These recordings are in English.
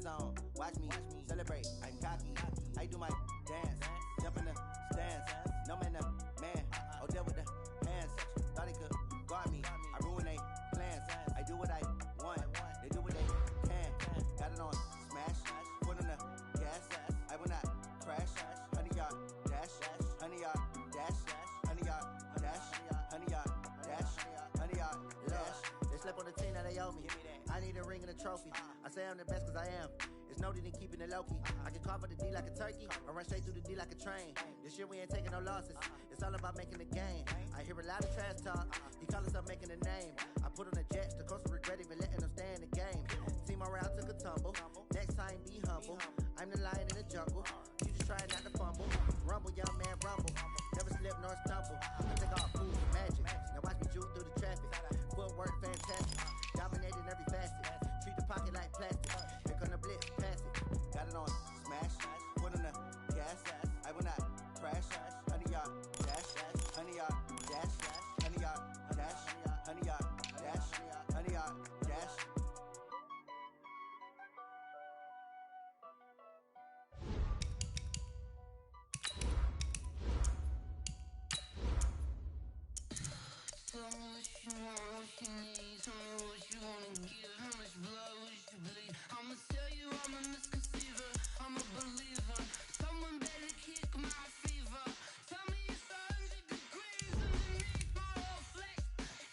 hands on. Watch me celebrate. I'm cocky. I do my dance. Jump in the stands. No man, man. Oh, deal with the hands. Thought he could guard me. I ruin they plans. I do what I want. They do what they can. Got it on smash. Put on the gas. I will not crash. 100-yard dash. 100-yard dash. 100-yard dash. 100-yard dash. 100-yard dash. They slept on the team that they owe me. I need a ring and a trophy. I say I'm the best cause I am. It's noted in keeping it low-key. I can carve up the D like a turkey. I run straight through the D like a train. This year we ain't taking no losses. It's all about making the game. I hear a lot of trash talk. He call us up making a name. I put on the Jets. The coach will regret even letting them stay in the game. Team around took a tumble. Next time be humble. I'm the lion in the jungle. You just try not to fumble. Rumble, young man, rumble. Never slip nor stumble. I think all fools are magic. Now watch me juke through the traffic. Footwork fantastic. Dominating every facet. Treat the pocket like plastic. Here come the blitz, pass it. Got it on smash. Put on the gas. I will not crash. 100-yard dash. 100-yard dash. 100-yard dash. 100-yard dash. 100-yard dash. Tell me what you want, what you need. Tell me what you wanna give. How much blood would you bleed? I'ma tell you I'm a misconceiver. I'm a believer. Someone better kick my fever. Tell me it's 100 degrees underneath my whole flesh.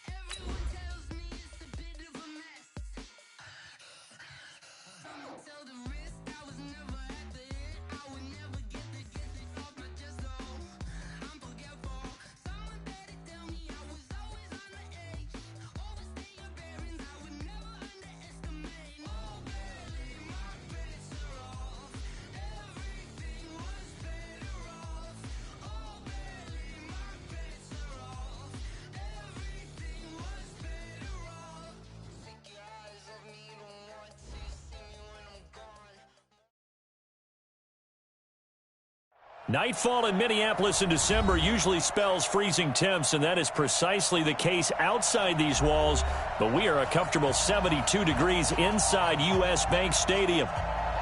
Everyone tells me it's a bit of a mess. I'ma tell the risk I was never at the end. I would never get this off my chest though. I'm forgetful. Someone better tell me I was always on the edge. Overstay your bearings, I would never underestimate. Oh barely, my bets are off. Everything was better off. Oh barely, my bets are off. Everything was better off. Take your eyes off me, don't want to see me when I'm gone. Nightfall in Minneapolis in December usually spells freezing temps, and that is precisely the case outside these walls. But we are a comfortable 72 degrees inside U.S. Bank Stadium.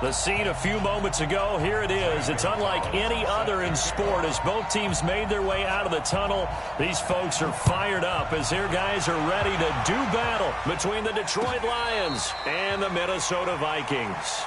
The scene a few moments ago, here it is. It's unlike any other in sport as both teams made their way out of the tunnel. These folks are fired up as their guys are ready to do battle between the Detroit Lions and the Minnesota Vikings.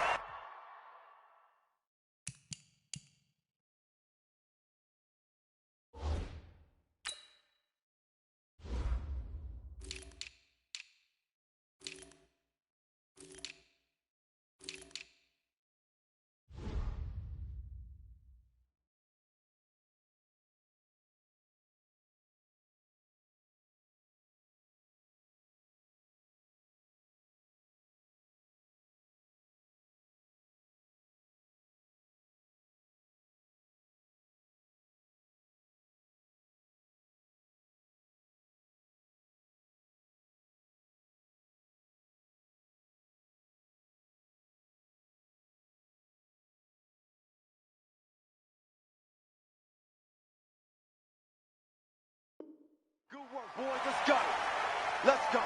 Good work, boys. Let's go. Let's go.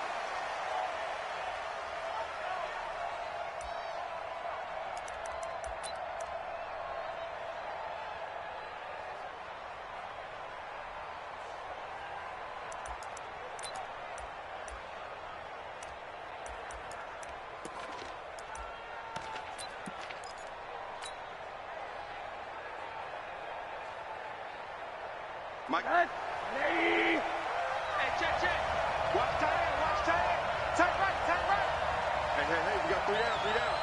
Mike. Hey, check. Watch tight end. Tight right. Hey, we got 3 down.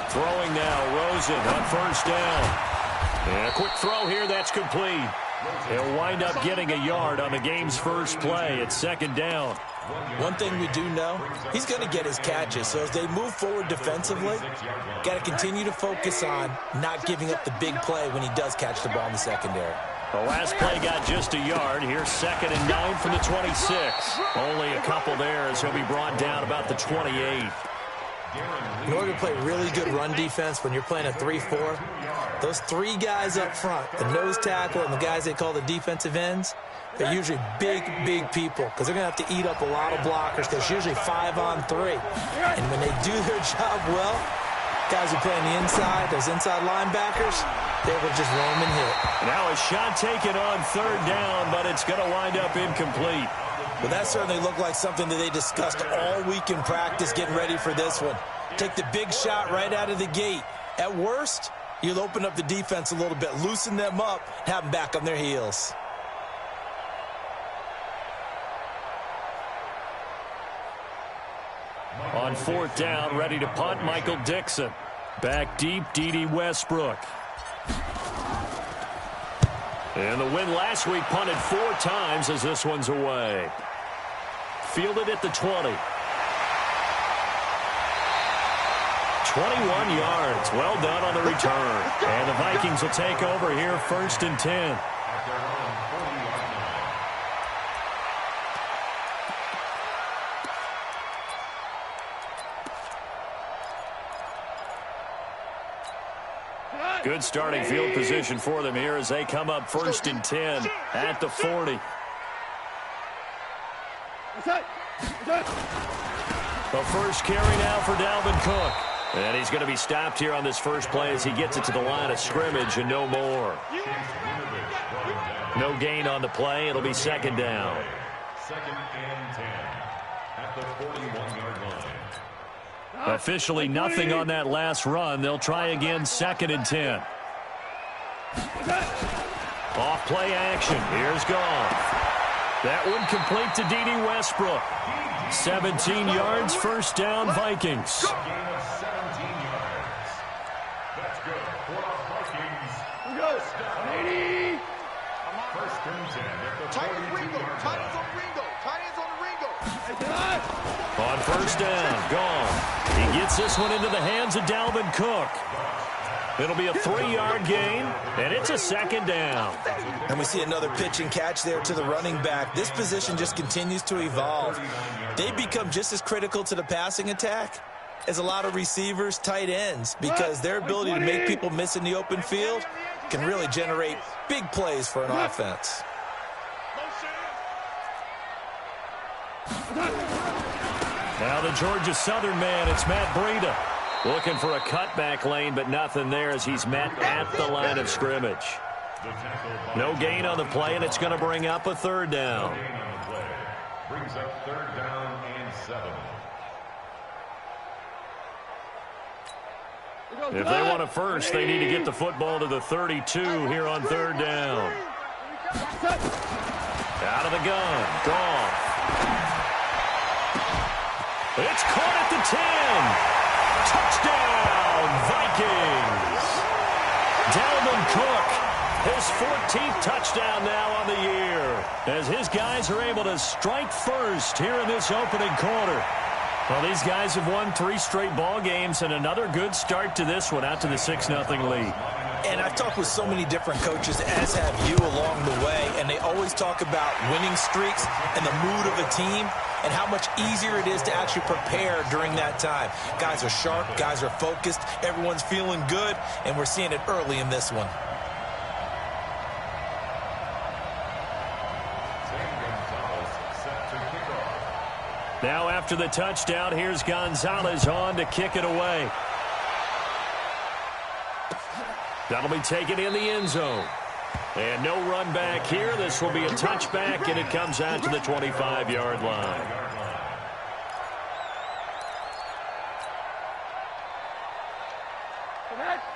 Throwing now, Rosen on first down. And a quick throw here, that's complete. He'll wind up getting a yard on the game's first play. It's second down. One thing we do know, he's going to get his catches. So as they move forward defensively, got to continue to focus on not giving up the big play when he does catch the ball in the secondary. The last play got just a yard. Here's 2nd and 9 from the 26. Only a couple there as he'll be brought down about the 28. In order to play really good run defense when you're playing a 3-4, those three guys up front, the nose tackle and the guys they call the defensive ends, they're usually big, big people because they're going to have to eat up a lot of blockers because it's usually 5-on-3. And when they do their job well, guys who play on the inside, those inside linebackers, they will just roam and hit. Now a shot taken on third down, but it's going to wind up incomplete. Well, that certainly looked like something that they discussed all week in practice getting ready for this one. Take the big shot right out of the gate. At worst, you'll open up the defense a little bit, loosen them up, have them back on their heels. On fourth down, ready to punt, Michael Dixon. Back deep, D.D. Westbrook. And the win last week punted 4 times as this one's away. Fielded at the 20. 21 yards. Well done on the return. And the Vikings will take over here, 1st and 10. Good starting field position for them here as they come up 1st and 10 at the 40. The first carry now for Dalvin Cook. And he's going to be stopped here on this first play as he gets it to the line of scrimmage and no more. No gain on the play. It'll be 2nd down. 2nd and 10 at the 41-yard line. Officially nothing on that last run. They'll try again 2nd and 10. Off play action. Here's Goff. That one complete to D.D. Westbrook. 17 yards, 1st down, Vikings. Gain of 17 yards. That's good for our Vikings. First down. 1st and 10 at the 42-yard line. On 1st down, Goff. He gets this one into the hands of Dalvin Cook. It'll be a 3-yard gain, and it's a 2nd down. And we see another pitch and catch there to the running back. This position just continues to evolve. They become just as critical to the passing attack as a lot of receivers, tight ends, because their ability to make people miss in the open field can really generate big plays for an offense. Now the Georgia Southern man, it's Matt Breida. Looking for a cutback lane, but nothing there as he's met at the line of scrimmage. No gain on the play, and it's going to bring up a 3rd down. Brings up 3rd down and 7. If they want a first, they need to get the football to the 32 here on 3rd down. Out of the gun, Goff. It's caught at the 10. Touchdown, Vikings. Dalvin Cook, his 14th touchdown now on the year, as his guys are able to strike first here in this opening quarter. Well, these guys have won 3 straight ball games and another good start to this one out to the 6-0 lead. And I've talked with so many different coaches, as have you, along the way, and they always talk about winning streaks and the mood of a team and how much easier it is to actually prepare during that time. Guys are sharp, guys are focused, everyone's feeling good, and we're seeing it early in this one. Now after the touchdown, here's Gonzalez on to kick it away. That'll be taken in the end zone. And no run back here. This will be a touchback, and it comes out to the 25-yard line.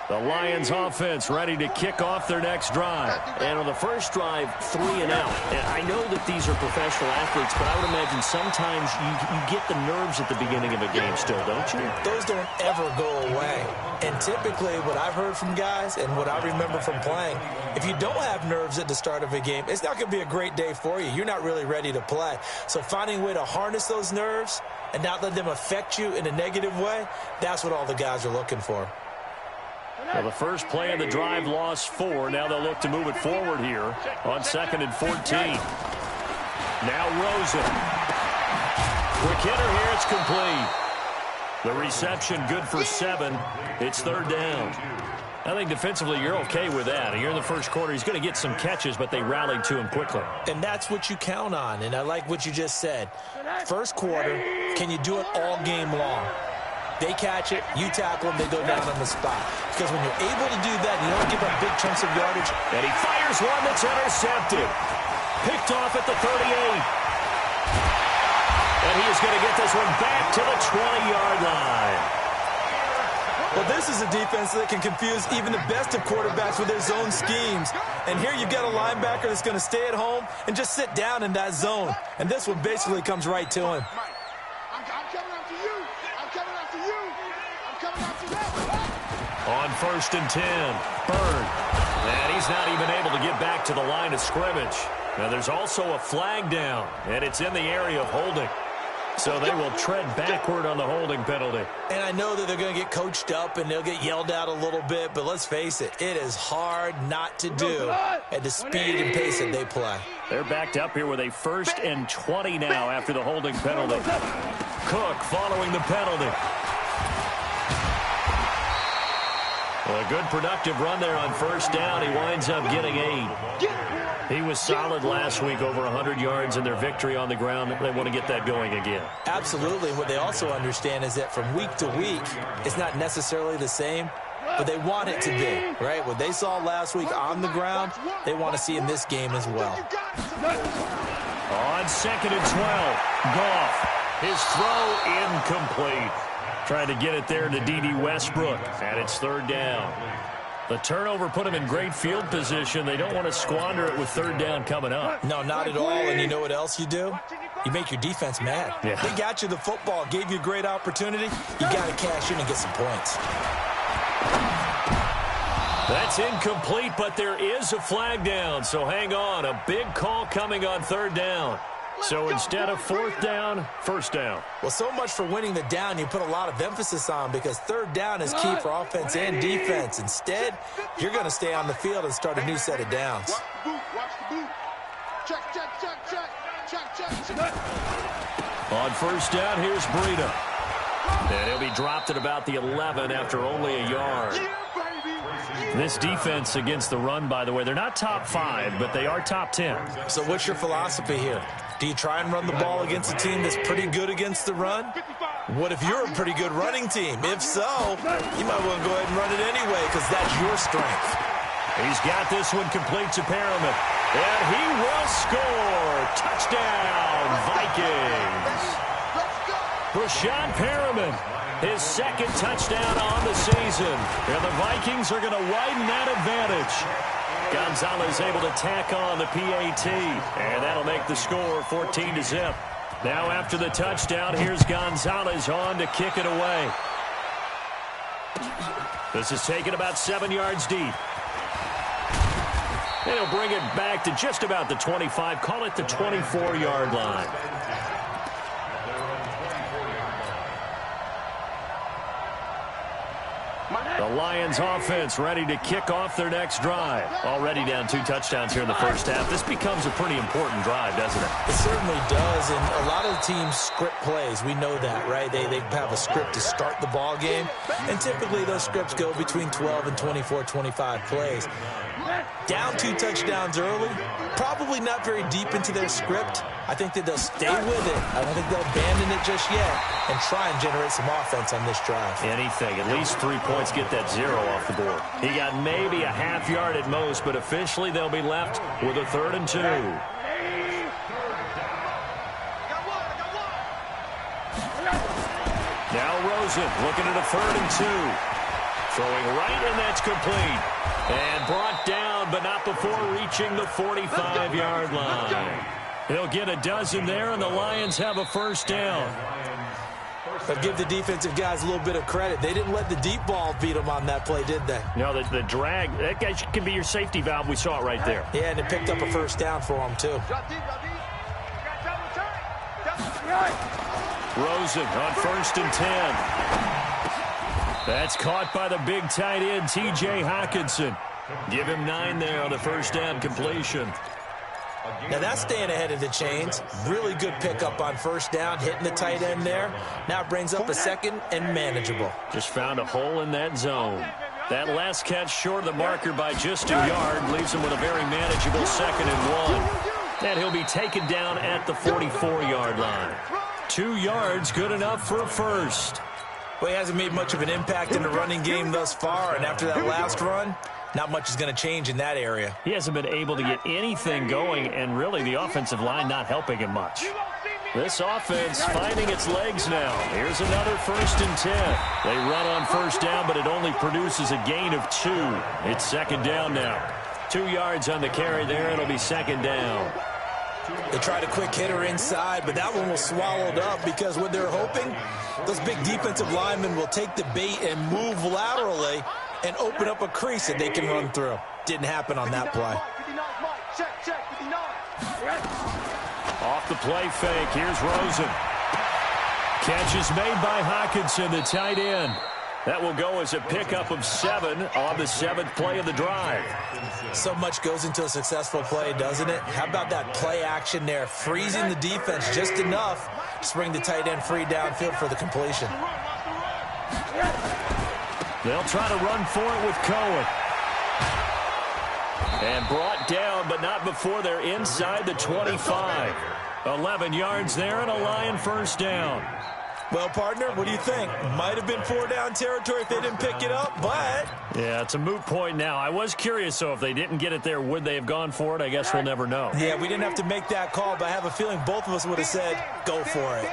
The Lions offense ready to kick off their next drive. And on the first drive, 3 and out. And I know that these are professional athletes, but I would imagine sometimes you get the nerves at the beginning of a game still, don't you? Those don't ever go away. And typically what I've heard from guys and what I remember from playing, if you don't have nerves at the start of a game, it's not going to be a great day for you. You're not really ready to play. So finding a way to harness those nerves and not let them affect you in a negative way, that's what all the guys are looking for. Well, the first play of the drive lost 4. Now they'll look to move it forward here on 2nd and 14. Now Rosen. Quick hitter here. It's complete. The reception good for 7. It's third down. I think defensively you're okay with that. Here in the first quarter, he's going to get some catches, but they rallied to him quickly. And that's what you count on, and I like what you just said. First quarter, can you do it all game long? They catch it, you tackle them, they go down on the spot. Because when you're able to do that, you don't give up big chunks of yardage. And he fires one that's intercepted. Picked off at the 38. And he is going to get this one back to the 20-yard line. Well, this is a defense that can confuse even the best of quarterbacks with their zone schemes. And here you've got a linebacker that's going to stay at home and just sit down in that zone. And this one basically comes right to him. I'm coming after you. I'm coming after you. I'm coming after them. On 1st and 10, Bird. And he's not even able to get back to the line of scrimmage. Now there's also a flag down, and it's in the area of holding. So they will tread backward on the holding penalty. And I know that they're going to get coached up and they'll get yelled at a little bit, but let's face it, it is hard not to do at the speed and pace that they play. They're backed up here with a 1st and 20 now after the holding penalty. Cook following the penalty. Well, a good productive run there on 1st down. He winds up getting 8. He was solid last week, over 100 yards in their victory on the ground. They want to get that going again. Absolutely. What they also understand is that from week to week, it's not necessarily the same, but they want it to be, right? What they saw last week on the ground, they want to see in this game as well. On 2nd and 12, Goff. His throw incomplete. Trying to get it there to D.D. Westbrook, and it's 3rd down. The turnover put him in great field position. They don't want to squander it with 3rd down coming up. No, not at all. And you know what else you do? You make your defense mad. Yeah. They got you the football, gave you a great opportunity. You got to cash in and get some points. That's incomplete, but there is a flag down. So hang on. A big call coming on 3rd down. So instead of 4th down, 1st down. Well, so much for winning the down you put a lot of emphasis on, because 3rd down is key for offense and defense. Instead, you're going to stay on the field and start a new set of downs. Watch the boot. Watch the boot. Check, check, check, check. Check, check, check. On 1st down, here's Breida. And he'll be dropped at about the 11 after only a yard. This defense against the run, by the way, they're not top 5, but they are top 10. So what's your philosophy here? Do you try and run the ball against a team that's pretty good against the run? What if you're a pretty good running team? If so, you might want to go ahead and run it anyway, because that's your strength. He's got this one complete to Perriman. And he will score. Touchdown, Vikings. Brashad Perriman, his 2nd touchdown on the season. And the Vikings are going to widen that advantage. Gonzalez able to tack on the PAT, and that'll make the score 14-0. Now after the touchdown, here's Gonzalez on to kick it away. This is taken about 7 yards deep. And he'll bring it back to just about the 25, call it the 24-yard line. The Lions offense ready to kick off their next drive. Already down 2 touchdowns here in the first half. This becomes a pretty important drive, doesn't it? It certainly does, and a lot of the teams script plays. We know that, right? They have a script to start the ball game, and typically those scripts go between 12 and 24, 25 plays. Down 2 touchdowns early, probably not very deep into their script. I think that they'll stay with it. I don't think they'll abandon it just yet and try and generate some offense on this drive. Anything, at least 3 points, get that 0 off the board. He got maybe a half yard at most, but officially they'll be left with a 3rd and 2. Now Rosen looking at a 3rd and 2. Throwing right, and that's complete. And brought down, but not before reaching the 45-yard line. He'll get a dozen there, and the Lions have a 1st down. But give the defensive guys a little bit of credit. They didn't let the deep ball beat them on that play, did they? No, the drag, that guy can be your safety valve. We saw it right there. Yeah, and it picked up a 1st down for them, too. Rosen on 1st and 10. That's caught by the big tight end, T.J. Hockenson. Give him 9 there on the 1st down completion. Now that's staying ahead of the chains. Really good pickup on first down, hitting the tight end there. Now it brings up a second and manageable. Just found a hole in that zone. That last catch short of the marker by just a yard leaves him with a very manageable 2nd and 1. And he'll be taken down at the 44-yard line. 2 yards, good enough for a first. Well, he hasn't made much of an impact in the running game thus far, and after that last run, not much is going to change in that area. He hasn't been able to get anything going, and really the offensive line not helping him much. This offense finding its legs now. Here's another 1st and 10. They run on first down, but it only produces a gain of 2. It's 2nd down now. 2 yards on the carry there. It'll be 2nd down. They tried a quick hitter inside, but that one was swallowed up because what they're hoping, those big defensive linemen will take the bait and move laterally and open up a crease that they can run through. Didn't happen on that play. Off the play fake, here's Rosen. Catch is made by Hockenson, the tight end. That will go as a pickup of 7 on the 7th play of the drive. So much goes into a successful play, doesn't it? How about that play action there, freezing the defense just enough to bring the tight end free downfield for the completion. They'll try to run for it with Cohen. And brought down, but not before they're inside the 25. 11 yards there and a Lion first down. Well, partner, what do you think? Might have been 4-down territory if they didn't pick it up, but... Yeah, it's a moot point now. I was curious, so if they didn't get it there, would they have gone for it? I guess we'll never know. Yeah, we didn't have to make that call, but I have a feeling both of us would have said, go for it.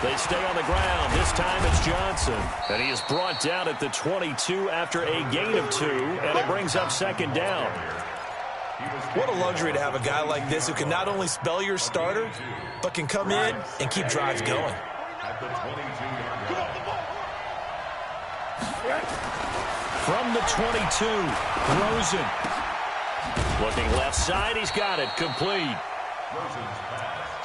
They stay on the ground. This time it's Johnson. And he is brought down at the 22 after a gain of 2, and it brings up 2nd down. What a luxury to have a guy like this who can not only spell your starter, but can come in and keep drives going. From the 22, Rosen. Looking left side, he's got it, complete.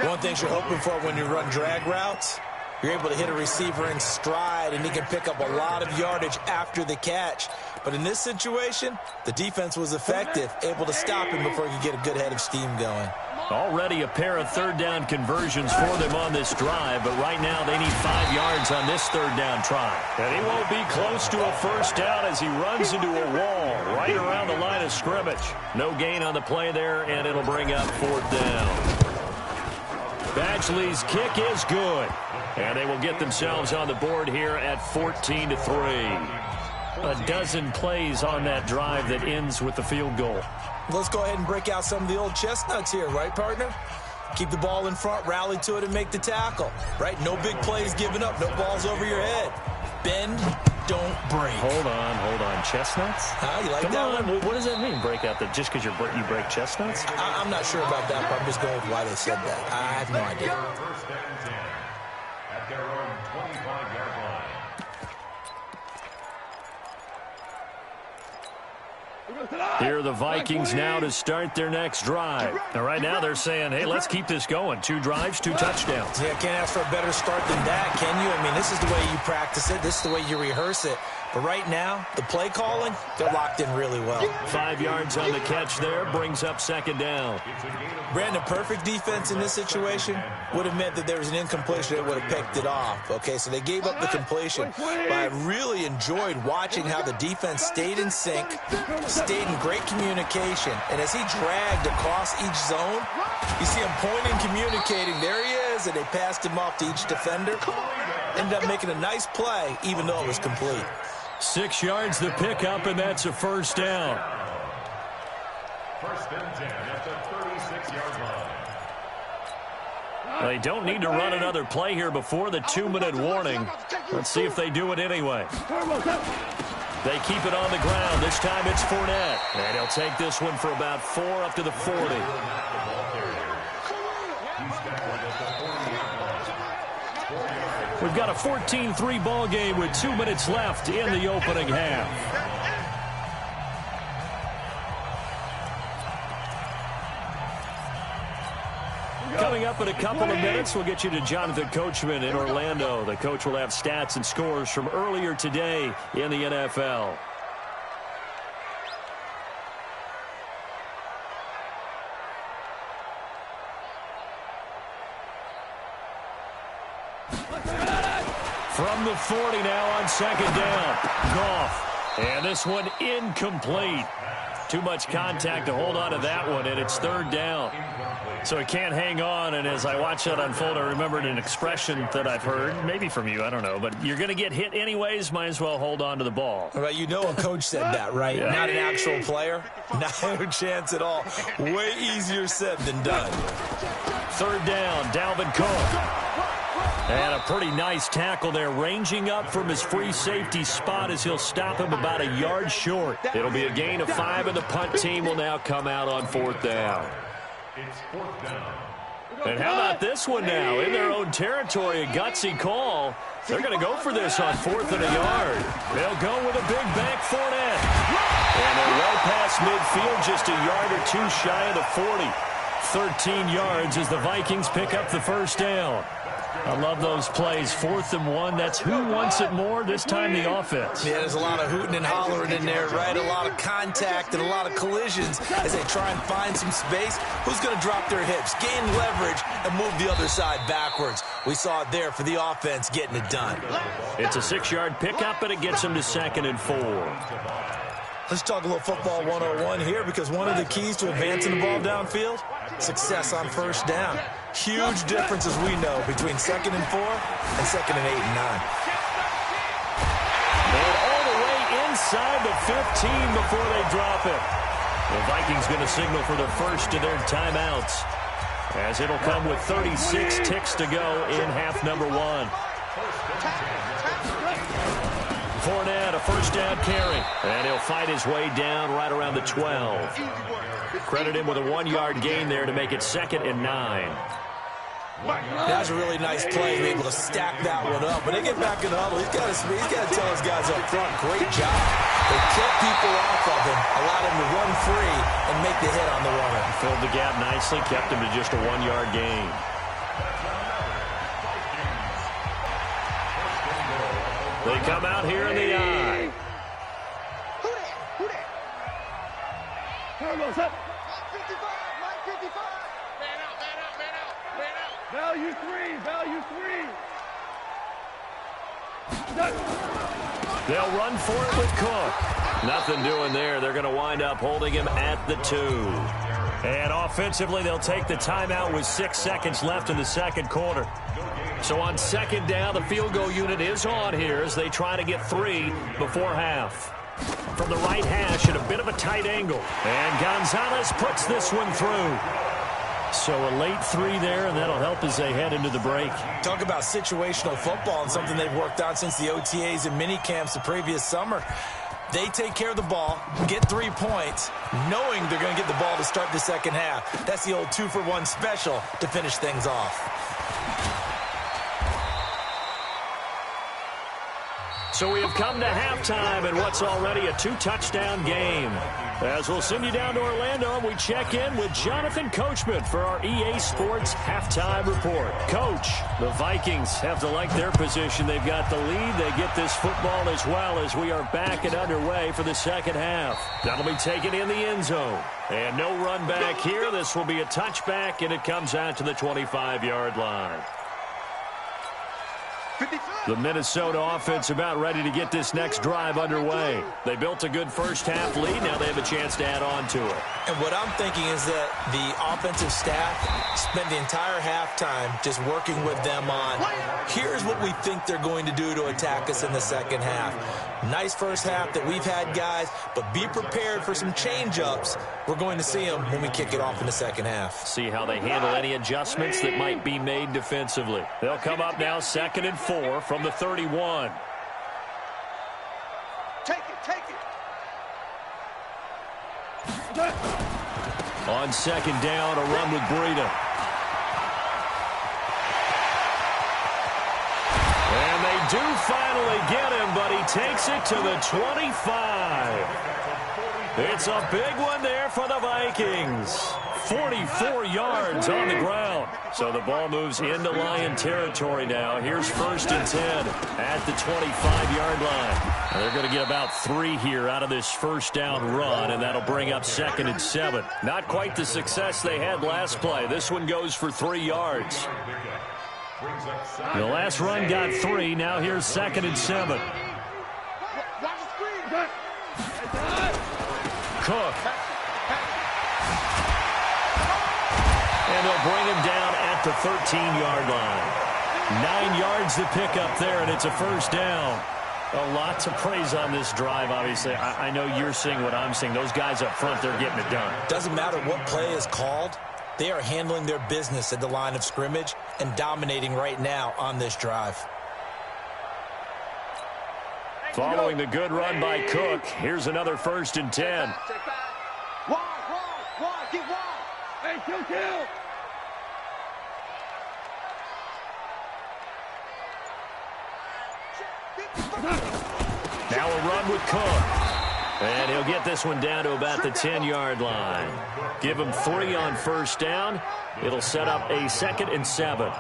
One thing you're hoping for when you run drag routes, you're able to hit a receiver in stride, and he can pick up a lot of yardage after the catch. But in this situation, the defense was effective, able to stop him before he could get a good head of steam going. Already a pair of 3rd down conversions for them on this drive, but right now they need 5 yards on this 3rd down try. And he won't be close to a first down as he runs into a wall right around the line of scrimmage. No gain on the play there, and it'll bring up 4th down. Badgley's kick is good, and they will get themselves on the board here at 14-3. A dozen plays on that drive that ends with the field goal. Let's go ahead and break out some of the old chestnuts here, right, partner? Keep the ball in front, rally to it, and make the tackle, right? No big plays given up, no balls over your head. Bend, don't break. Hold on. Chestnuts? You like Come that on. one? What does that mean, break out? Just because you break chestnuts? I'm not sure about that, but I'm just going with why they said that. I have no idea. First and 10 at their own 25-yard line. Here are the Vikings now to start their next drive. Now, right now they're saying, hey, let's keep this going. 2 drives, 2 touchdowns. Yeah, can't ask for a better start than that, can you? I mean, this is the way you practice it. This is the way you rehearse it. But right now, the play calling, they're locked in really well. 5 yards on the catch there, brings up 2nd down. Brandon, perfect defense in this situation would have meant that there was an incompletion that would have picked it off. Okay, so they gave up the completion. But I really enjoyed watching how the defense stayed in sync, stayed in great communication. And as he dragged across each zone, you see him pointing, communicating. There he is, and they passed him off to each defender. Ended up making a nice play, even though it was complete. 6 yards the pickup, and that's a first down. First and 10 at the 36-yard line. They don't need to run another play here before the 2-minute warning. Let's see if they do it anyway. They keep it on the ground. This time it's Fournette. And he'll take this one for about 4 up to the 40. We've got a 14-3 ball game with 2 minutes left in the opening half. Coming up in a couple of minutes, we'll get you to Jonathan Coachman in Orlando. The coach will have stats and scores from earlier today in the NFL. From the 40 now on second down. Goff. And this one incomplete. Too much contact to hold on to that one, and it's third down. So he can't hang on, and as I watch that unfold, I remembered an expression that I've heard, maybe from you, I don't know, but you're going to get hit anyways, might as well hold on to the ball. Right, you know a coach said that, right? Yeah. Not an actual player. No chance at all. Way easier said than done. Third down, Dalvin Cook. And a pretty nice tackle there, ranging up from his free safety spot as he'll stop him about a yard short. It'll be a gain of 5, and the punt team will now come out on fourth down. It's fourth down. And how about this one now? In their own territory, a gutsy call. They're going to go for this on 4th and a yard. They'll go with a big bank Fournette. And they're well past midfield, just a yard or two shy of the 40. 13 yards as the Vikings pick up the first down. I love those plays. 4th and 1. That's who wants it more, this time the offense. Yeah, there's a lot of hooting and hollering in there, right? A lot of contact and a lot of collisions as they try and find some space. Who's going to drop their hips, gain leverage, and move the other side backwards? We saw it there for the offense getting it done. It's a 6-yard pickup, and it gets them to 2nd and 4. Let's talk a little football 101 here, because one of the keys to advancing the ball downfield, success on first down. Huge difference, as we know, between 2nd and 4 and 2nd and 8 and 9. And all the way inside the 15 before they drop it. The Vikings going to signal for the first of their timeouts, as it'll come with 36 ticks to go in half number 1. Fournette, a first down carry, and he'll fight his way down right around the 12. Credit him with a 1-yard gain there to make it 2nd and 9. That's a really nice play to be able to stack that one up. When they get back in the huddle, he's got to tell his guys up front, great job. They kept people off of him, allowed him to run free and make the hit on the runner. Filled the gap nicely, kept him to just a 1-yard gain. They come out here in the eye. Who that? Here goes up. 55, 55. Man out. Value three. They'll run for it with Cook. Nothing doing there. They're going to wind up holding him at the 2. And offensively, they'll take the timeout with 6 seconds left in the second quarter. So on second down, the field goal unit is on here as they try to get 3 before half. From the right hash at a bit of a tight angle. And Gonzalez puts this one through. So a late 3 there, and that'll help as they head into the break. Talk about situational football and something they've worked on since the OTAs and mini camps the previous summer. They take care of the ball, get 3 points, knowing they're going to get the ball to start the second half. That's the old 2-for-1 special to finish things off. So we have come to halftime in what's already a 2-touchdown game. As we'll send you down to Orlando, we check in with Jonathan Coachman for our EA Sports Halftime Report. Coach, the Vikings have to like their position. They've got the lead. They get this football as well as we are back and underway for the second half. That'll be taken in the end zone. And no run back here. This will be a touchback, and it comes out to the 25-yard line. The Minnesota offense about ready to get this next drive underway. They built a good first-half lead. Now they have a chance to add on to it. And what I'm thinking is that the offensive staff spent the entire halftime just working with them on, here's what we think they're going to do to attack us in the second half. Nice first half that we've had, guys, but be prepared for some change-ups. We're going to see them when we kick it off in the second half. See how they handle any adjustments that might be made defensively. They'll come up now 2nd and 4 from the 31. Take it. On second down, a run with Breida. And they do finally get him, but he takes it to the 25. It's a big one there for the Vikings. 44 yards on the ground. So the ball moves into Lion territory now. Here's 1st and 10 at the 25-yard line. They're going to get about 3 here out of this first down run, and that'll bring up 2nd and 7. Not quite the success they had last play. This one goes for 3 yards. The last run got 3. Now here's 2nd and 7. Cook. And they'll bring him down at the 13-yard line. 9 yards to pick up there, and it's a first down. A lot to praise on this drive, obviously. I know you're seeing what I'm seeing. Those guys up front, they're getting it done. Doesn't matter what play is called. They are handling their business at the line of scrimmage and dominating right now on this drive. Following the good run by Cook, here's another 1st and 10. Get wide. Hey, kill. Now a run with Cook. And he'll get this one down to about the 10-yard line. Give him 3 on first down. It'll set up a 2nd and 7.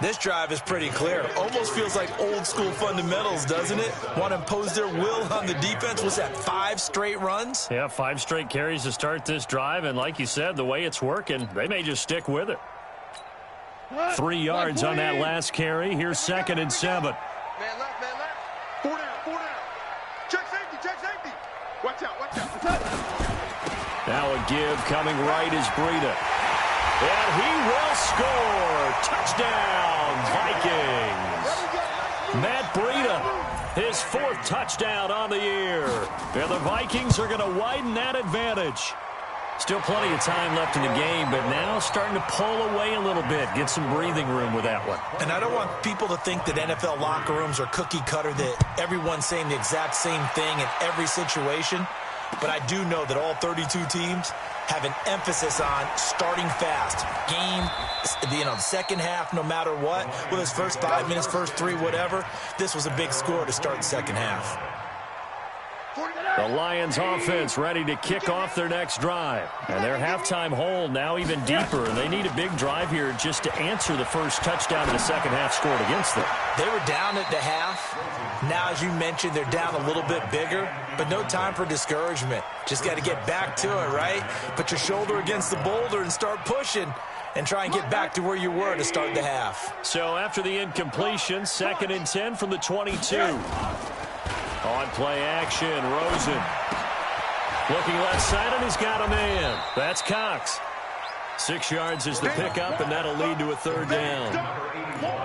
This drive is pretty clear. Almost feels like old school fundamentals, doesn't it? Want to impose their will on the defense. Was that 5 straight runs? Yeah, 5 straight carries to start this drive. And like you said, the way it's working, they may just stick with it. 3 yards on that last carry. Here's 2nd and 7. Man left. 4 down. Check safety. Watch out. Now a give coming right is Breida. And he will score. Touchdown, Vikings. Matt Breida, his 4th touchdown on the year. And the Vikings are going to widen that advantage. Still plenty of time left in the game, but now starting to pull away a little bit. Get some breathing room with that one. And I don't want people to think that NFL locker rooms are cookie cutter, that everyone's saying the exact same thing in every situation. But I do know that all 32 teams have an emphasis on starting fast. The second half, no matter what, whether it's first 5 minutes, first 3, whatever, this was a big score to start the second half. The Lions offense ready to kick off their next drive. And their halftime hole now even deeper. And they need a big drive here just to answer the first touchdown of the second half scored against them. They were down at the half. Now, as you mentioned, they're down a little bit bigger. But no time for discouragement. Just got to get back to it, right? Put your shoulder against the boulder and start pushing. And try and get back to where you were to start the half. So after the incompletion, 2nd and 10 from the 22. On play action, Rosen. Looking left side, and he's got a man. That's Cox. 6 yards is the pickup, and that'll lead to a 3rd down.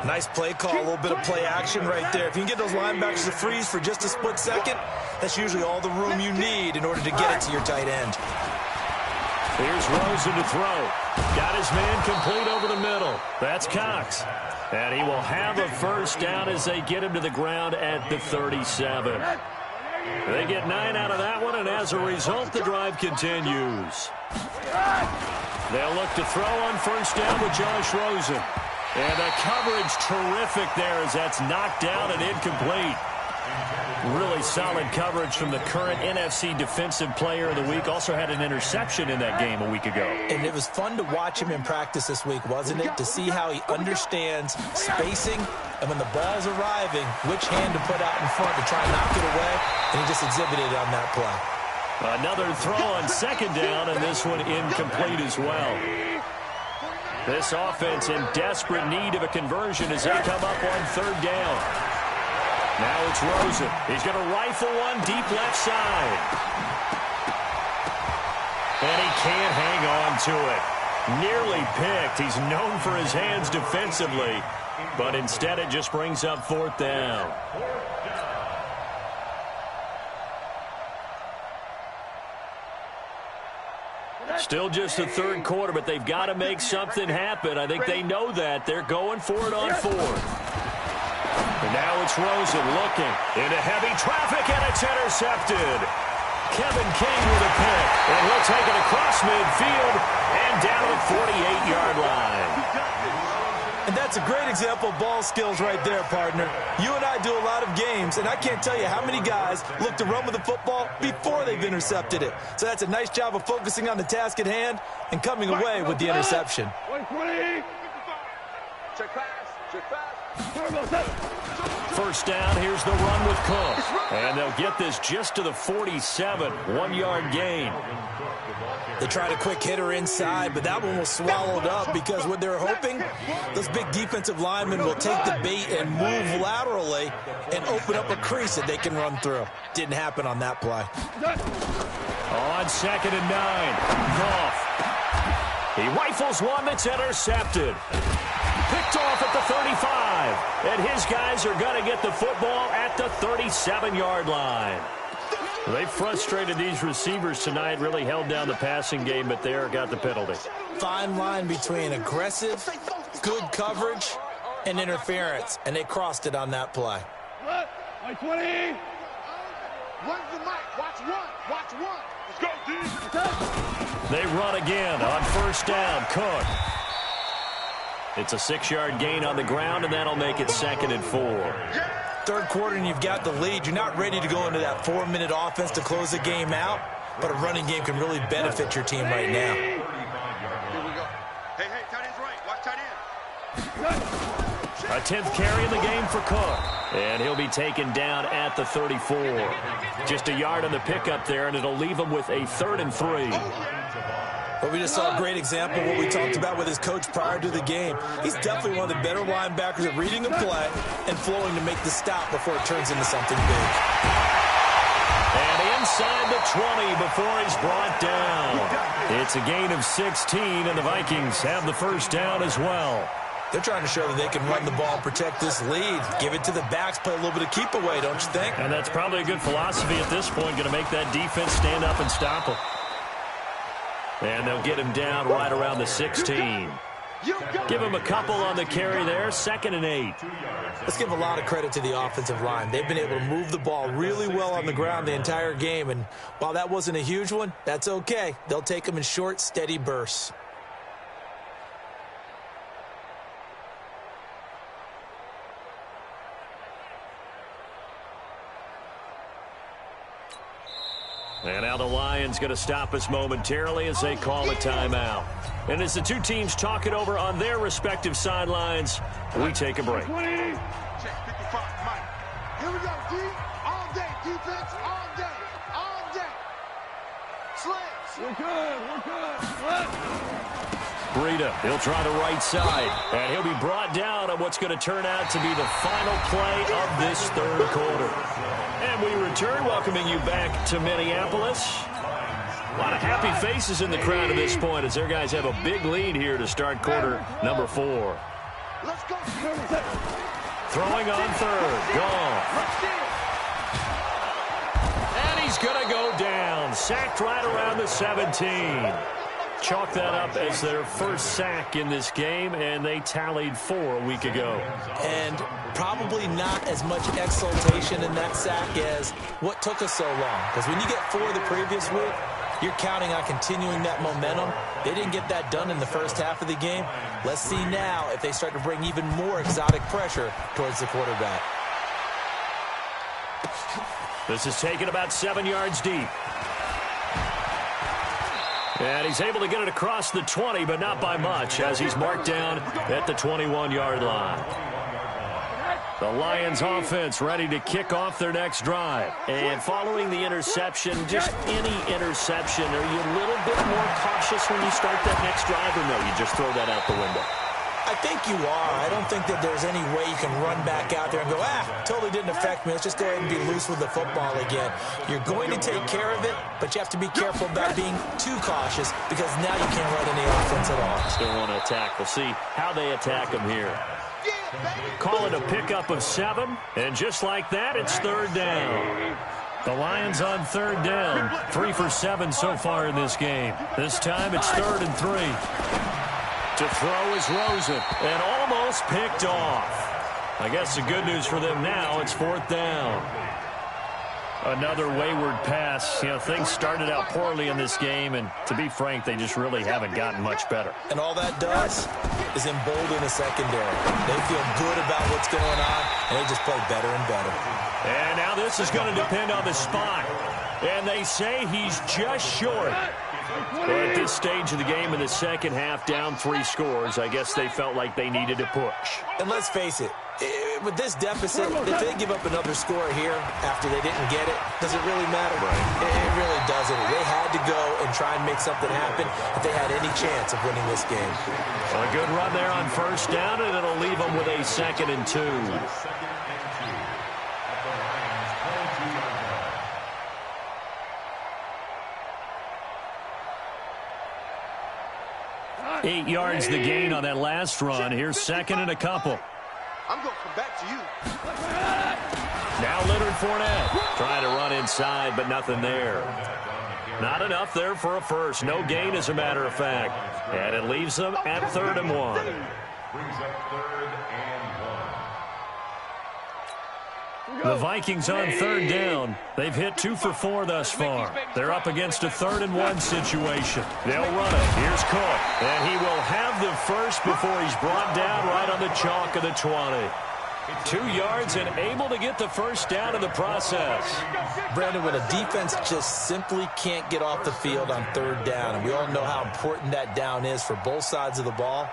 Nice play call, a little bit of play action right there. If you can get those linebackers to freeze for just a split second, that's usually all the room you need in order to get it to your tight end. Here's Rosen to throw. Got his man complete over the middle. That's Cox. And he will have a first down as they get him to the ground at the 37. They get 9 out of that one, and as a result, the drive continues. They'll look to throw on first down with Josh Rosen. And the coverage terrific there as that's knocked down and incomplete. Really solid coverage from the current NFC Defensive Player of the Week. Also had an interception in that game a week ago. And it was fun to watch him in practice this week, wasn't it? To see how he understands spacing and when the ball's arriving, which hand to put out in front to try and knock it away. And he just exhibited it on that play. Another throw on 2nd down, and this one incomplete as well. This offense in desperate need of a conversion as they come up on 3rd down. Now it's Rosen. He's going to rifle one deep left side. And he can't hang on to it. Nearly picked. He's known for his hands defensively. But instead it just brings up 4th down. Still just the 3rd quarter, but they've got to make something happen. I think they know that. They're going for it on 4th. And now it's Rosen looking into heavy traffic, and it's intercepted. Kevin King with a pick, and he'll take it across midfield and down to the 48-yard line. And that's a great example of ball skills right there, partner. You and I do a lot of games, and I can't tell you how many guys look to run with the football before they've intercepted it. So that's a nice job of focusing on the task at hand and coming away with the interception. Check pass. First down, here's the run with Cook. And they'll get this just to the 47, 1-yard gain. They tried a quick hitter inside, but that one was swallowed up because what they're hoping, those big defensive linemen will take the bait and move laterally and open up a crease that they can run through. Didn't happen on that play. On 2nd and 9, Goff. He rifles one that's intercepted. Picked off at the 35. And his guys are going to get the football at the 37-yard line. They frustrated these receivers tonight, really held down the passing game, but there got the penalty. Fine line between aggressive, good coverage, and interference, and they crossed it on that play. Like 20. Run the mic. Watch one. Watch one. Let's go, D. They run again on first down. Cook. It's a 6-yard gain on the ground, and that'll make it 2nd and 4. Third quarter and you've got the lead. You're not ready to go into that 4-minute offense to close the game out, but a running game can really benefit your team right now. Here we go. Hey, tight end's right. Watch tight end. A 10th carry in the game for Cook. And he'll be taken down at the 34. Just a yard on the pickup there, and it'll leave him with a 3rd and 3. But we just saw a great example of what we talked about with his coach prior to the game. He's definitely one of the better linebackers at reading a play and flowing to make the stop before it turns into something big. And inside the 20 before he's brought down. It's a gain of 16, and the Vikings have the first down as well. They're trying to show that they can run the ball, protect this lead, give it to the backs, play a little bit of keep away, don't you think? And that's probably a good philosophy at this point, going to make that defense stand up and stop him. And they'll get him down right around the 16. Give him a couple on the carry there, 2nd and 8. Let's give a lot of credit to the offensive line. They've been able to move the ball really well on the ground the entire game, and while that wasn't a huge one, that's okay. They'll take them in short, steady bursts. And now the Lions going to stop us momentarily as they call a timeout. And as the two teams talk it over on their respective sidelines, we take a break. Check 55, Mike. Here we go, D. All day, defense, all day, all day. Slants. We're good. Breida, he'll try the right side. And he'll be brought down on what's going to turn out to be the final play of this third quarter. And we return, welcoming you back to Minneapolis. A lot of happy faces in the crowd at this point as their guys have a big lead here to start quarter number 4. Let's go. Throwing on third. Gone. And he's going to go down. Sacked right around the 17. Chalk that up as their first sack in this game, and they tallied 4 a week ago. And probably not as much exultation in that sack as what took us so long. Because when you get 4 the previous week, you're counting on continuing that momentum. They didn't get that done in the first half of the game. Let's see now if they start to bring even more exotic pressure towards the quarterback. This is taken about 7 yards deep. And he's able to get it across the 20, but not by much, as he's marked down at the 21-yard line. The Lions offense ready to kick off their next drive. And following the interception, just any interception, are you a little bit more cautious when you start that next drive, or no, you just throw that out the window? I think you are. I don't think that there's any way you can run back out there and go, totally didn't affect me. Let's just go ahead and be loose with the football again. You're going to take care of it, but you have to be careful about being too cautious because now you can't run any offense at all. Still want to attack. We'll see how they attack him here. Call it a pickup of 7, and just like that, it's third down. The Lions on third down, 3 for 7 so far in this game. This time it's 3rd and 3. To throw is Rosen, and almost picked off. I guess the good news for them now, it's 4th down. Another wayward pass. You know, things started out poorly in this game, and to be frank, they just really haven't gotten much better. And all that does is embolden the secondary. They feel good about what's going on, and they just play better and better. And now this is going to depend on the spot. And they say he's just short. Well, at this stage of the game in the second half, down 3 scores, I guess they felt like they needed to push. And let's face it, with this deficit, if they give up another score here after they didn't get it, does it really matter? Right. It really doesn't. They had to go and try and make something happen if they had any chance of winning this game. Well, a good run there on first down, and it'll leave them with a 2nd and 2. 8 yards the gain on that last run. Here's 2nd and a couple. I'm going to come back to you. Now Leonard Fournette trying to run inside, but nothing there. Not enough there for a first. No gain, as a matter of fact. And it leaves them at 3rd and 1. Brings up 3rd and 1. The Vikings on 3rd down. They've hit 2 for 4 thus far. They're up against a 3rd and 1 situation. They'll run it. Here's Cook. And he will have the first before he's brought down right on the chalk of the 20. 2 yards and able to get the first down in the process. Brandon, when a defense just simply can't get off the field on 3rd down, and we all know how important that down is for both sides of the ball,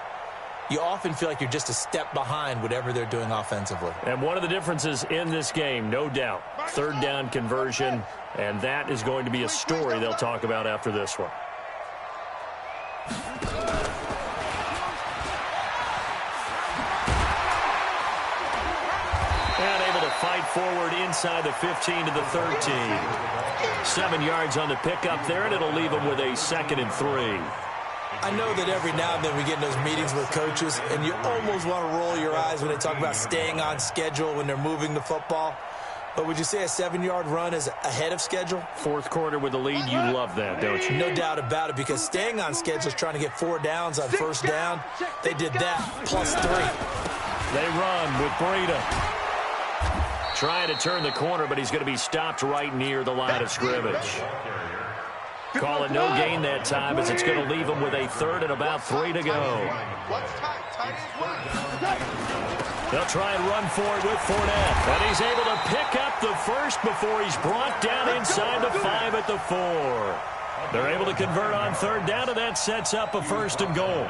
you often feel like you're just a step behind whatever they're doing offensively. And one of the differences in this game, no doubt, 3rd down conversion, and that is going to be a story they'll talk about after this one. And able to fight forward inside the 15 to the 13. 7 yards on the pickup there, and it'll leave them with a 2nd and 3. I know that every now and then we get in those meetings with coaches, and you almost want to roll your eyes when they talk about staying on schedule when they're moving the football. But would you say a 7-yard run is ahead of schedule? 4th quarter with the lead, you love that, don't you? No doubt about it, because staying on schedule is trying to get 4 downs on first down. They did that, plus 3. They run with Breida. Trying to turn the corner, but he's going to be stopped right near the line of scrimmage. Call it no gain that time, as it's going to leave him with a 3rd and about 3 to go. They'll try and run for it with Fournette. And he's able to pick up the first before he's brought down inside the 5 at the 4. They're able to convert on 3rd down, and that sets up a 1st and goal.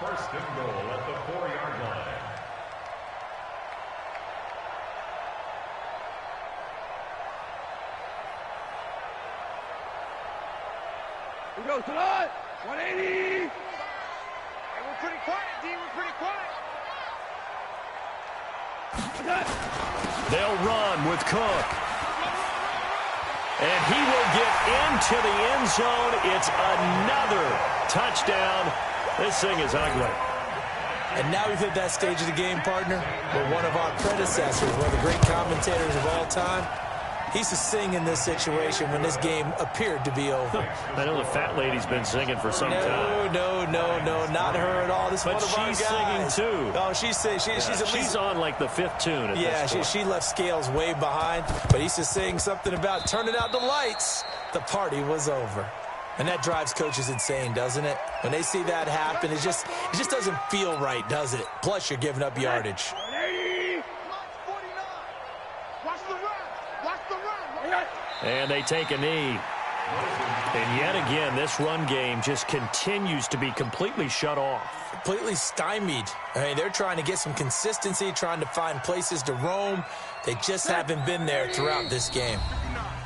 1st and goal at the 4-yard line. Here goes tonight. 180. Hey, we're pretty quiet, D. We're pretty quiet. They'll run with Cook. And he will get into the end zone. It's another touchdown. This thing is ugly. And now we've hit that stage of the game, partner, where one of our predecessors, one of the great commentators of all time, he used to sing in this situation when this game appeared to be over. I know the fat lady's been singing for some time. No, not her at all. This is one of our guys. But she's singing too. Oh, she's at least... She's on like the 5th tune at this point. She left Scales way behind, but he used to sing something about turning out the lights. The party was over. And that drives coaches insane, doesn't it? When they see that happen, it just doesn't feel right, does it? Plus, you're giving up yardage. And they take a knee. And yet again, this run game just continues to be completely shut off. Completely stymied. I mean, they're trying to get some consistency, trying to find places to roam. They just haven't been there throughout this game.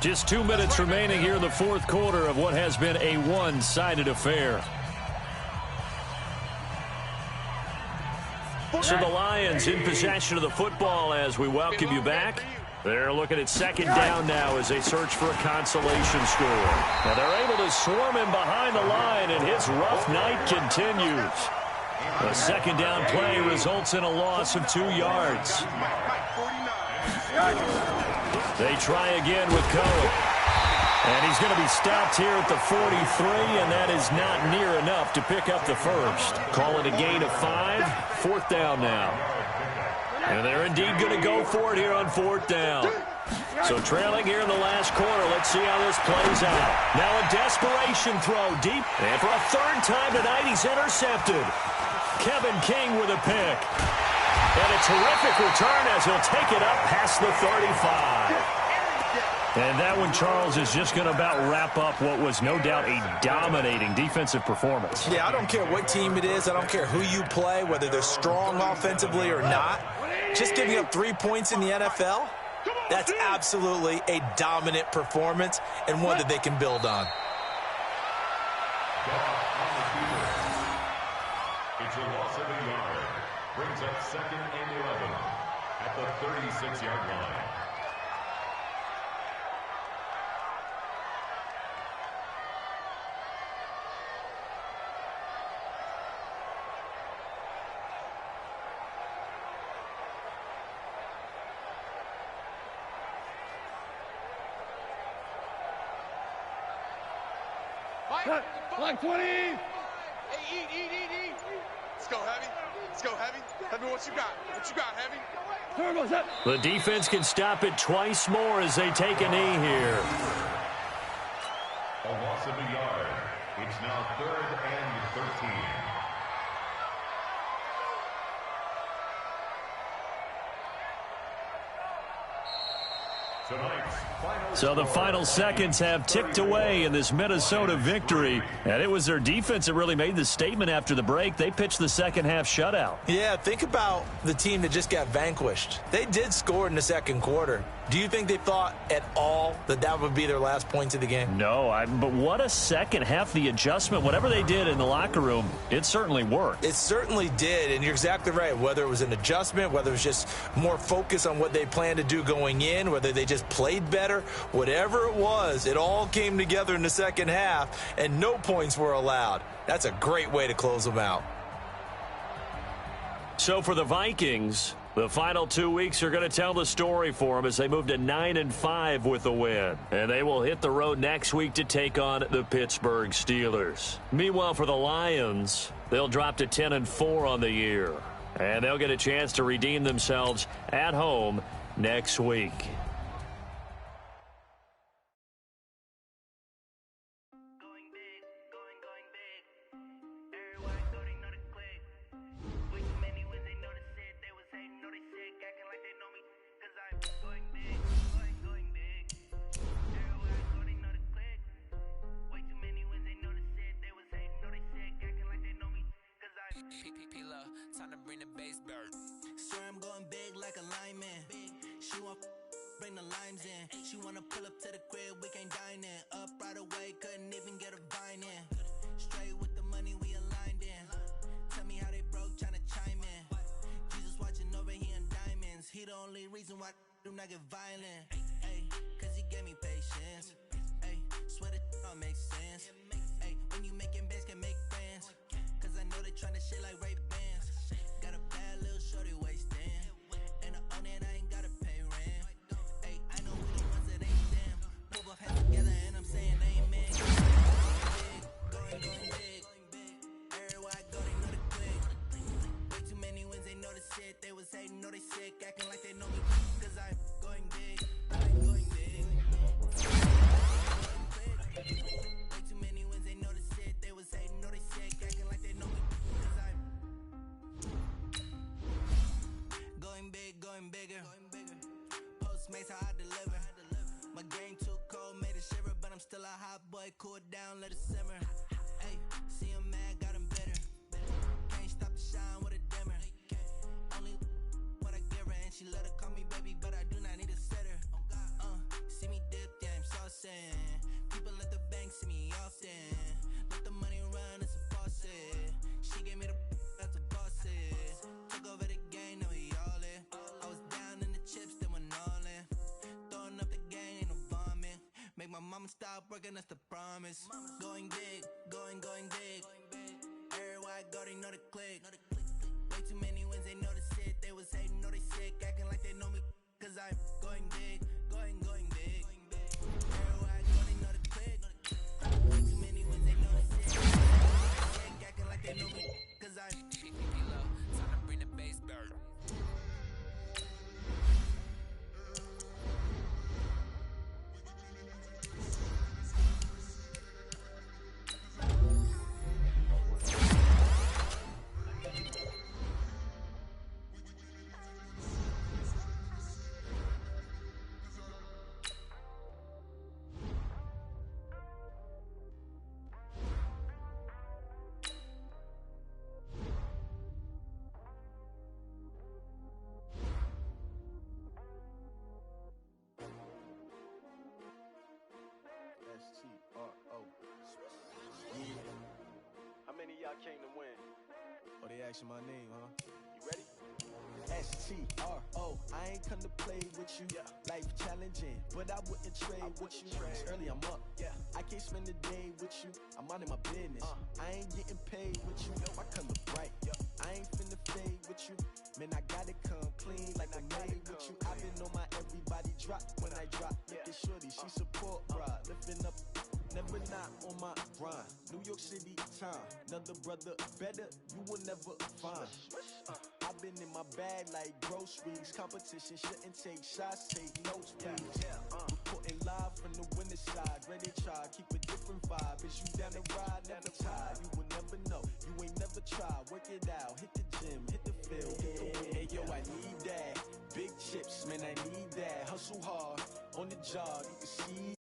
Just 2 minutes remaining here in the 4th quarter of what has been a one-sided affair. So the Lions in possession of the football as we welcome you back. They're looking at 2nd down now as they search for a consolation score. Now they're able to swarm him behind the line, and his rough night continues. A 2nd down play results in a loss of 2 yards. They try again with Cohen. And he's going to be stopped here at the 43, and that is not near enough to pick up the first. Call it a gain of 5. 4th down now. And they're indeed going to go for it here on 4th down. So trailing here in the last quarter. Let's see how this plays out. Now a desperation throw deep. And for a 3rd time tonight, he's intercepted. Kevin King with a pick. And a terrific return as he'll take it up past the 35. And that one, Charles, is just going to about wrap up what was no doubt a dominating defensive performance. Yeah, I don't care what team it is. I don't care who you play, whether they're strong offensively or not. Just giving up 3 points in the NFL, that's absolutely a dominant performance and one that they can build on. It's a loss of a yard. Brings up 2nd and 11 at the 36-yard line. Like 20. Hey, eat. Let's go, Heavy. Let's go, Heavy. Heavy, what you got? What you got, Heavy? Turbo's up. The defense can stop it twice more as they take a knee here. A loss of a yard. It's now 3rd and 13. So the final seconds have ticked away in this Minnesota victory, and it was their defense that really made the statement after the break. They pitched the second half shutout. Yeah, think about the team that just got vanquished. They did score in the second quarter. Do you think they thought at all that that would be their last points of the game? No, but what a second half. The adjustment, whatever they did in the locker room, it certainly worked. It certainly did, and you're exactly right. Whether it was an adjustment, whether it was just more focus on what they planned to do going in, whether they just played better, whatever it was, it all came together in the second half, and no points were allowed. That's a great way to close them out. So for the Vikings, the final 2 weeks are going to tell the story for them as they move to 9-5 with a win. And they will hit the road next week to take on the Pittsburgh Steelers. Meanwhile, for the Lions, they'll drop to 10-4 on the year. And they'll get a chance to redeem themselves at home next week. Time to bring the bass bird. Swear I'm going big like a lineman. She won't bring the limes in. She wanna pull up to the crib, we can't dine in. Up right away, couldn't even get a vine in. Straight with the money we aligned in. Tell me how they broke, tryna chime in. Jesus watching over, he in diamonds. He the only reason why do not get violent. Ay, cause he gave me patience. Ay, swear that all makes sense. Ay, when you making bands, can make friends. Cause I know they tryna shit like Ray Bans. Got a bad little shorty wasting. And I own it, I ain't gotta pay rent. Ay, I know we the ones that ain't them. Pull both hands together and I'm saying amen. Going big. Everywhere I go, they know the click. Way too many wins, they know the shit. They was hating, know they sick, acting like they know me. Cause I'm going big. Going big. Way too many wins, they know the shit. They was hating, know they sick, acting like they know me. Cause I'm going bigger. Postmates how I deliver. My game too cold, made it shiver, but I'm still a hot boy. Cool it down, let it simmer. Hey, see him mad, got him bitter. Can't stop the shine with a dimmer. Only what I give her, and she let her call me baby, but I do not need a sitter. See me dip, yeah, I'm saucing. People at the bank see me often. Let the money run, it's a faucet. She gave me the that's a bosses. Took over the game, now we all in. I was down in the chips, then went all in. Throwing up the game, ain't no vomit. Make my mama stop working, that's the promise. Going big, going big. Everywhere I go, they know the click. Way too many wins, they know the shit. They was hating, know they sick, acting like they know me. Cause I'm going big, going big. Everywhere I go, they know the click. Way too many wins, they know the shit. Acting like they know me. Cause I'm time to bring the bass bird. came to win. Oh, they asking my name, huh? You ready? S-T-R-O, I ain't come to play with you. Life challenging, but I wouldn't trade with you. Early I'm up, I can't spend the day with you. I'm out of my business, I ain't getting paid with you. I come to bright, I ain't finna fade with you. Man, I gotta come clean like I made with you. I been on my everybody drop when I drop. Look at shorty, she support, bruh. Lifting up, never not on my grind. New York City time, another brother better, you will never find. I've been in my bag like groceries. Competition shouldn't take shots, take notes, please. Reporting live from the winter side. Ready to try, keep a different vibe. Is you down the ride, never tired. You will never know, you ain't never tried. Work it out, hit the gym, hit the field. Hey yo, I need that. Big chips, man, I need that. Hustle hard on the job, you can see